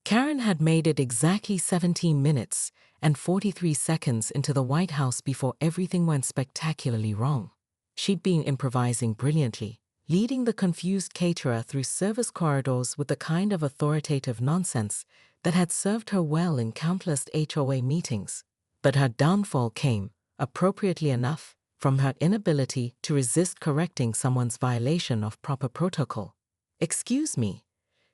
Karen had made it exactly 17 minutes and 43 seconds into the White House before everything went spectacularly wrong. She'd been improvising brilliantly, leading the confused caterer through service corridors with the kind of authoritative nonsense that had served her well in countless HOA meetings. But her downfall came, appropriately enough, from her inability to resist correcting someone's violation of proper protocol. "Excuse me."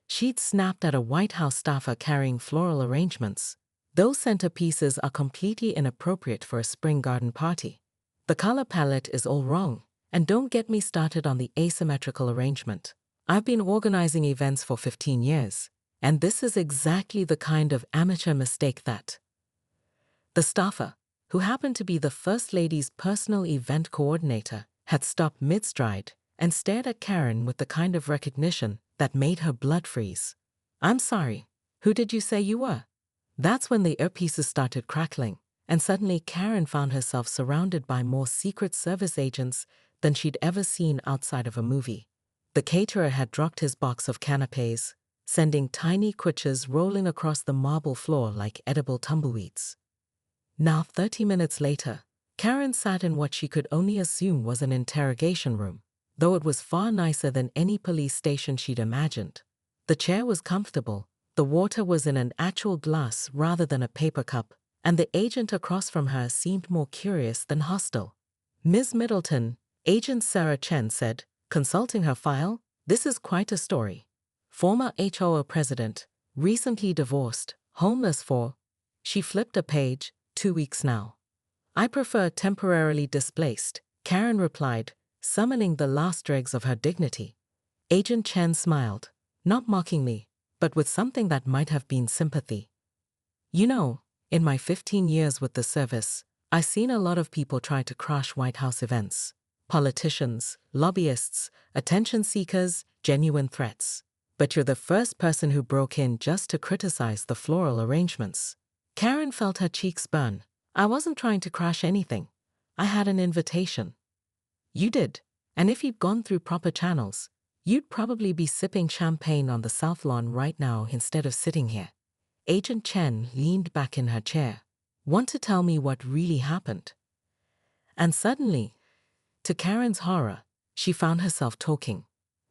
She'd snapped at a White House staffer carrying floral arrangements. "Those centerpieces are completely inappropriate for a spring garden party. The color palette is all wrong, and don't get me started on the asymmetrical arrangement. I've been organizing events for 15 years, and this is exactly the kind of amateur mistake that..." The staffer, who happened to be the First Lady's personal event coordinator, had stopped mid-stride and stared at Karen with the kind of recognition that made her blood freeze. "I'm sorry, who did you say you were?" That's when the earpieces started crackling, and suddenly Karen found herself surrounded by more Secret Service agents than she'd ever seen outside of a movie. The caterer had dropped his box of canapes, sending tiny quiches rolling across the marble floor like edible tumbleweeds. Now, 30 minutes later, Karen sat in what she could only assume was an interrogation room, though it was far nicer than any police station she'd imagined. The chair was comfortable, the water was in an actual glass rather than a paper cup, and the agent across from her seemed more curious than hostile. "Ms. Middleton," Agent Sarah Chen said, consulting her file, "this is quite a story. Former HOA president, recently divorced, homeless for..." She flipped a page. 2 weeks now. "I prefer temporarily displaced," Karen replied, summoning the last dregs of her dignity. Agent Chen smiled, not mockingly, but with something that might have been sympathy. "You know, in my 15 years with the service, I've seen a lot of people try to crash White House events. Politicians, lobbyists, attention seekers, genuine threats. But you're the first person who broke in just to criticize the floral arrangements." Karen felt her cheeks burn. "I wasn't trying to crash anything. I had an invitation." "You did, and if you'd gone through proper channels, you'd probably be sipping champagne on the South Lawn right now instead of sitting here." Agent Chen leaned back in her chair. "Want to tell me what really happened?" And suddenly, to Karen's horror, she found herself talking.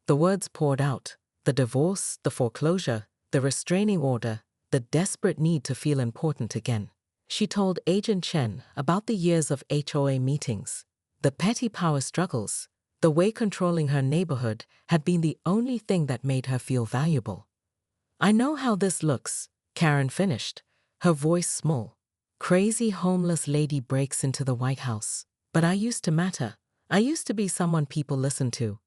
The words poured out: the divorce, the foreclosure, the restraining order, the desperate need to feel important again. She told Agent Chen about the years of HOA meetings, the petty power struggles, the way controlling her neighborhood had been the only thing that made her feel valuable. "I know how this looks," Karen finished, her voice small. "Crazy homeless lady breaks into the White House. But I used to matter. I used to be someone people listened to."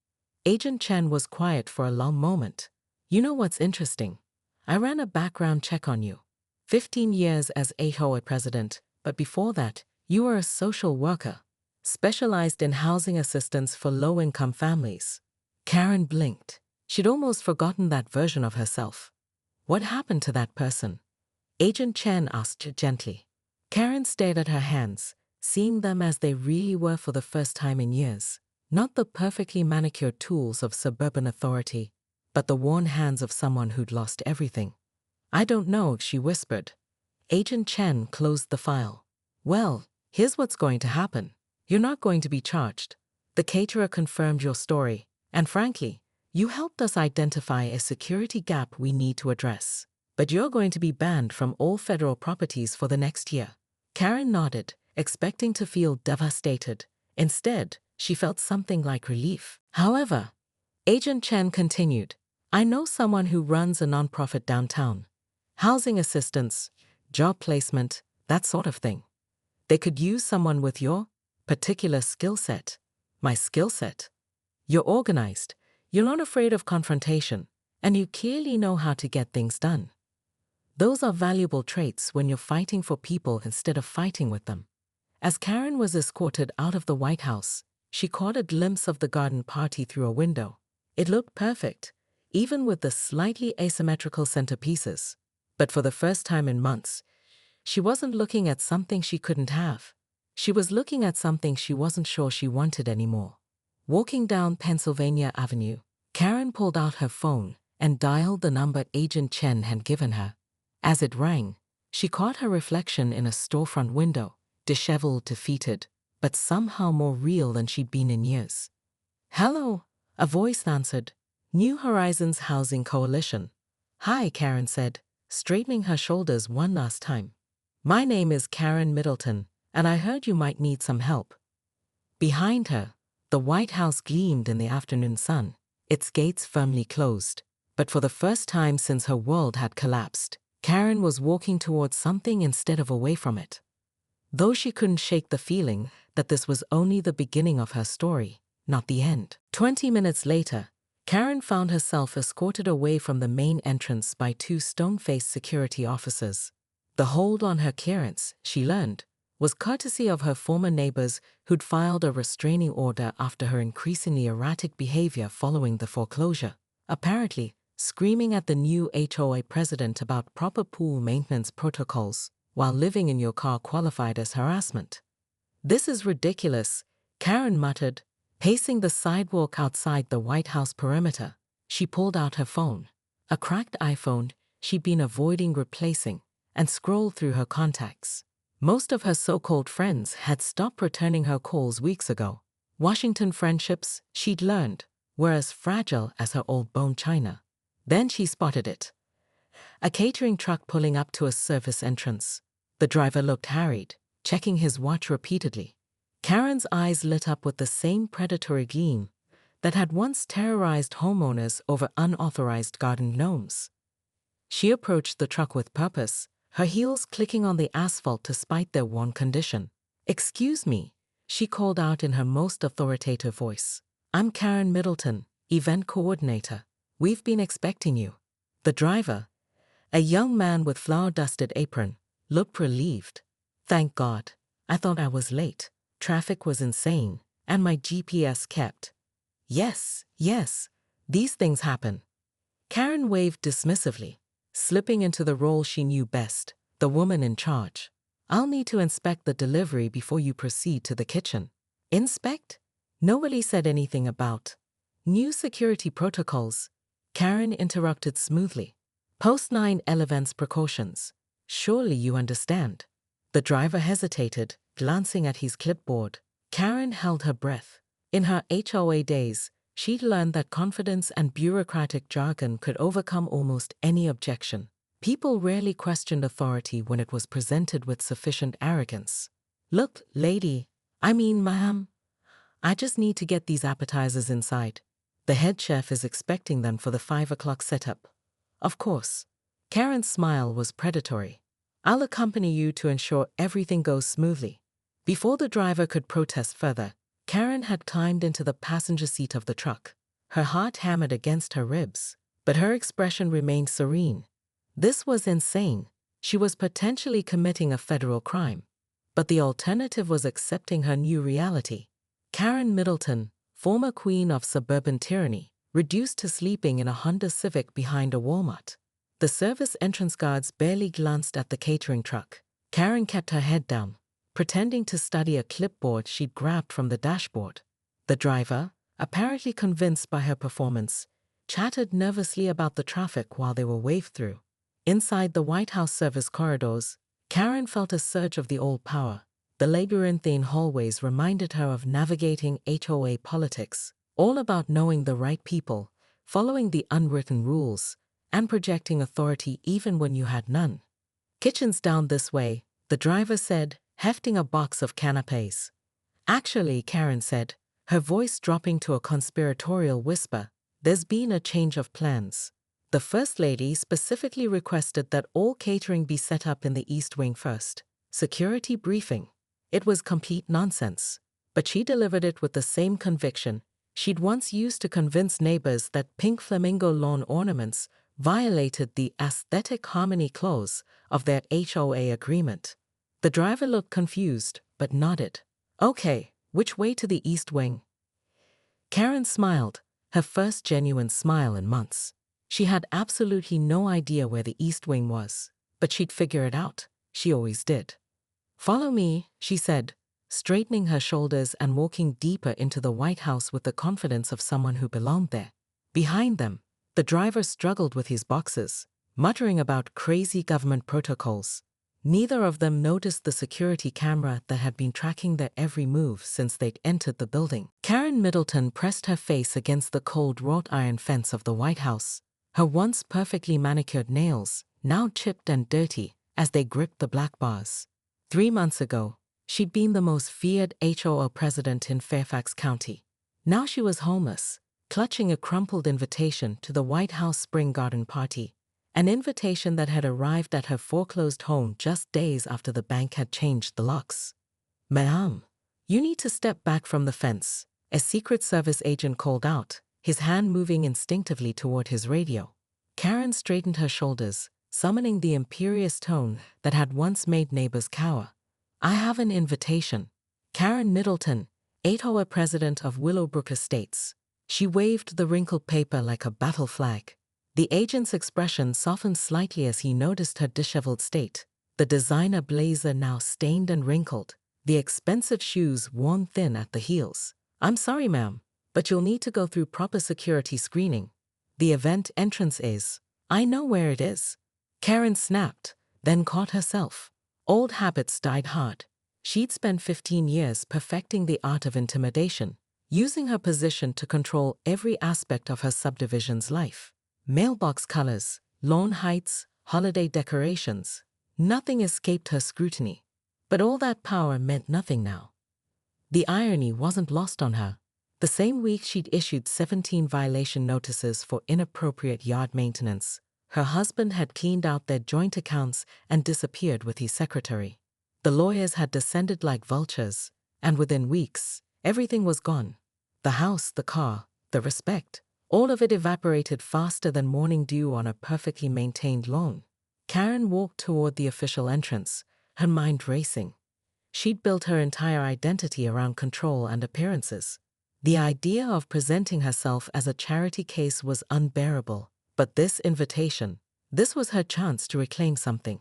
Agent Chen was quiet for a long moment. "You know what's interesting? I ran a background check on you. 15 years as HOA president, but before that, you were a social worker, specialized in housing assistance for low-income families." Karen blinked. She'd almost forgotten that version of herself. "What happened to that person?" Agent Chen asked gently. Karen stared at her hands, seeing them as they really were for the first time in years. Not the perfectly manicured tools of suburban authority, but the worn hands of someone who'd lost everything. "I don't know," she whispered. Agent Chen closed the file. "Well, here's what's going to happen. You're not going to be charged. The caterer confirmed your story, and frankly, you helped us identify a security gap we need to address. But you're going to be banned from all federal properties for the next year." Karen nodded, expecting to feel devastated. Instead, she felt something like relief. "However," Agent Chen continued, "I know someone who runs a nonprofit downtown. Housing assistance, job placement, that sort of thing. They could use someone with your particular skill set." "My skill set?" "You're organized, you're not afraid of confrontation, and you clearly know how to get things done. Those are valuable traits when you're fighting for people instead of fighting with them." As Karen was escorted out of the White House, she caught a glimpse of the garden party through a window. It looked perfect, even with the slightly asymmetrical centerpieces. But for the first time in months, she wasn't looking at something she couldn't have. She was looking at something she wasn't sure she wanted anymore. Walking down Pennsylvania Avenue, Karen pulled out her phone and dialed the number Agent Chen had given her. As it rang, she caught her reflection in a storefront window, disheveled, defeated, but somehow more real than she'd been in years. "Hello," a voice answered. "New Horizons Housing Coalition." "Hi," Karen said, straightening her shoulders one last time. "My name is Karen Middleton, and I heard you might need some help." Behind her, the White House gleamed in the afternoon sun, its gates firmly closed. But for the first time since her world had collapsed, Karen was walking towards something instead of away from it. Though she couldn't shake the feeling that this was only the beginning of her story, not the end. 20 minutes later, Karen found herself escorted away from the main entrance by two stone-faced security officers. The hold on her clearance, she learned, was courtesy of her former neighbors who'd filed a restraining order after her increasingly erratic behavior following the foreclosure, apparently screaming at the new HOA president about proper pool maintenance protocols while living in your car qualified as harassment. "This is ridiculous," Karen muttered, pacing the sidewalk outside the White House perimeter. She pulled out her phone, a cracked iPhone she'd been avoiding replacing, and scrolled through her contacts. Most of her so-called friends had stopped returning her calls weeks ago. Washington friendships, she'd learned, were as fragile as her old bone china. Then she spotted it. A catering truck pulling up to a service entrance. The driver looked harried, checking his watch repeatedly. Karen's eyes lit up with the same predatory gleam that had once terrorized homeowners over unauthorized garden gnomes. She approached the truck with purpose, her heels clicking on the asphalt despite their worn condition. "Excuse me," she called out in her most authoritative voice. "I'm Karen Middleton, event coordinator. We've been expecting you." The driver, a young man with flour-dusted apron, looked relieved. "Thank God. I thought I was late. Traffic was insane, and my GPS kept." Yes, these things happen." Karen waved dismissively, slipping into the role she knew best, the woman in charge. "I'll need to inspect the delivery before you proceed to the kitchen." "Inspect?" Nobody said anything about new security protocols. Karen interrupted smoothly. "Post-9/11 events precautions. Surely you understand." The driver hesitated, glancing at his clipboard. Karen held her breath. In her HOA days, she'd learned that confidence and bureaucratic jargon could overcome almost any objection. People rarely questioned authority when it was presented with sufficient arrogance. "Look, lady, ma'am, I just need to get these appetizers inside. The head chef is expecting them for the 5 o'clock setup." "Of course." Karen's smile was predatory. "I'll accompany you to ensure everything goes smoothly." Before the driver could protest further, Karen had climbed into the passenger seat of the truck. Her heart hammered against her ribs, but her expression remained serene. This was insane. She was potentially committing a federal crime. But the alternative was accepting her new reality. Karen Middleton, former queen of suburban tyranny, reduced to sleeping in a Honda Civic behind a Walmart. The service entrance guards barely glanced at the catering truck. Karen kept her head down, pretending to study a clipboard she'd grabbed from the dashboard. The driver, apparently convinced by her performance, chatted nervously about the traffic while they were waved through. Inside the White House service corridors, Karen felt a surge of the old power. The labyrinthine hallways reminded her of navigating HOA politics, all about knowing the right people, following the unwritten rules, and projecting authority even when you had none. "Kitchen's down this way," the driver said, hefting a box of canapes. "Actually," Karen said, her voice dropping to a conspiratorial whisper, "there's been a change of plans. The First Lady specifically requested that all catering be set up in the East Wing first. Security briefing." It was complete nonsense, but she delivered it with the same conviction she'd once used to convince neighbors that pink flamingo lawn ornaments violated the aesthetic harmony clause of their HOA agreement. The driver looked confused, but nodded. "Okay, which way to the East Wing?" Karen smiled, her first genuine smile in months. She had absolutely no idea where the East Wing was, but she'd figure it out. She always did. "Follow me," she said, straightening her shoulders and walking deeper into the White House with the confidence of someone who belonged there. Behind them, the driver struggled with his boxes, muttering about crazy government protocols. Neither of them noticed the security camera that had been tracking their every move since they'd entered the building. Karen Middleton pressed her face against the cold wrought iron fence of the White House, her once perfectly manicured nails now chipped and dirty as they gripped the black bars. 3 months ago, she'd been the most feared HOO president in Fairfax County. Now she was homeless, clutching a crumpled invitation to the White House Spring Garden Party, an invitation that had arrived at her foreclosed home just days after the bank had changed the locks. "Ma'am, you need to step back from the fence," a Secret Service agent called out, his hand moving instinctively toward his radio. Karen straightened her shoulders, summoning the imperious tone that had once made neighbors cower. "I have an invitation. Karen Middleton, HOO president of Willowbrook Estates." She waved the wrinkled paper like a battle flag. The agent's expression softened slightly as he noticed her disheveled state, the designer blazer now stained and wrinkled, the expensive shoes worn thin at the heels. "I'm sorry, ma'am, but you'll need to go through proper security screening. The event entrance is—" "I know where it is," Karen snapped, then caught herself. Old habits died hard. She'd spent 15 years perfecting the art of intimidation, using her position to control every aspect of her subdivision's life. Mailbox colors, lawn heights, holiday decorations. Nothing escaped her scrutiny. But all that power meant nothing now. The irony wasn't lost on her. The same week she'd issued 17 violation notices for inappropriate yard maintenance, her husband had cleaned out their joint accounts and disappeared with his secretary. The lawyers had descended like vultures, and within weeks, everything was gone. The house, the car, the respect. All of it evaporated faster than morning dew on a perfectly maintained lawn. Karen walked toward the official entrance, her mind racing. She'd built her entire identity around control and appearances. The idea of presenting herself as a charity case was unbearable, but this invitation, this was her chance to reclaim something.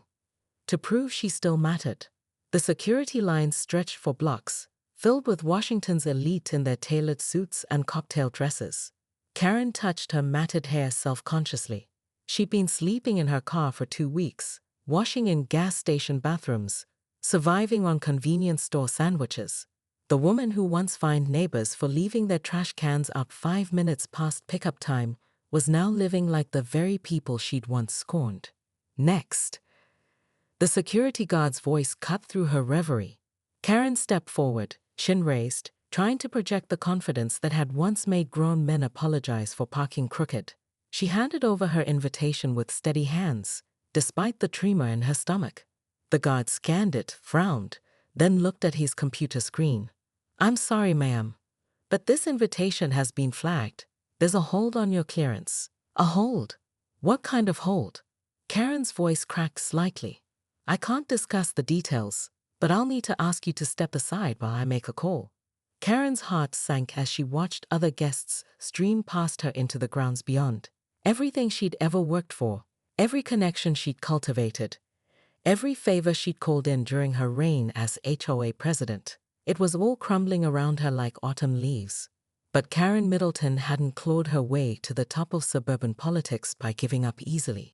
To prove she still mattered. The security lines stretched for blocks, filled with Washington's elite in their tailored suits and cocktail dresses. Karen touched her matted hair self-consciously. She'd been sleeping in her car for 2 weeks, washing in gas station bathrooms, surviving on convenience store sandwiches. The woman who once fined neighbors for leaving their trash cans out 5 minutes past pickup time was now living like the very people she'd once scorned. "Next." The security guard's voice cut through her reverie. Karen stepped forward, chin raised, trying to project the confidence that had once made grown men apologize for parking crooked. She handed over her invitation with steady hands, despite the tremor in her stomach. The guard scanned it, frowned, then looked at his computer screen. "I'm sorry, ma'am, but this invitation has been flagged. There's a hold on your clearance." "A hold? What kind of hold?" Karen's voice cracked slightly. "I can't discuss the details, but I'll need to ask you to step aside while I make a call." Karen's heart sank as she watched other guests stream past her into the grounds beyond. Everything she'd ever worked for, every connection she'd cultivated, every favor she'd called in during her reign as HOA president, it was all crumbling around her like autumn leaves. But Karen Middleton hadn't clawed her way to the top of suburban politics by giving up easily.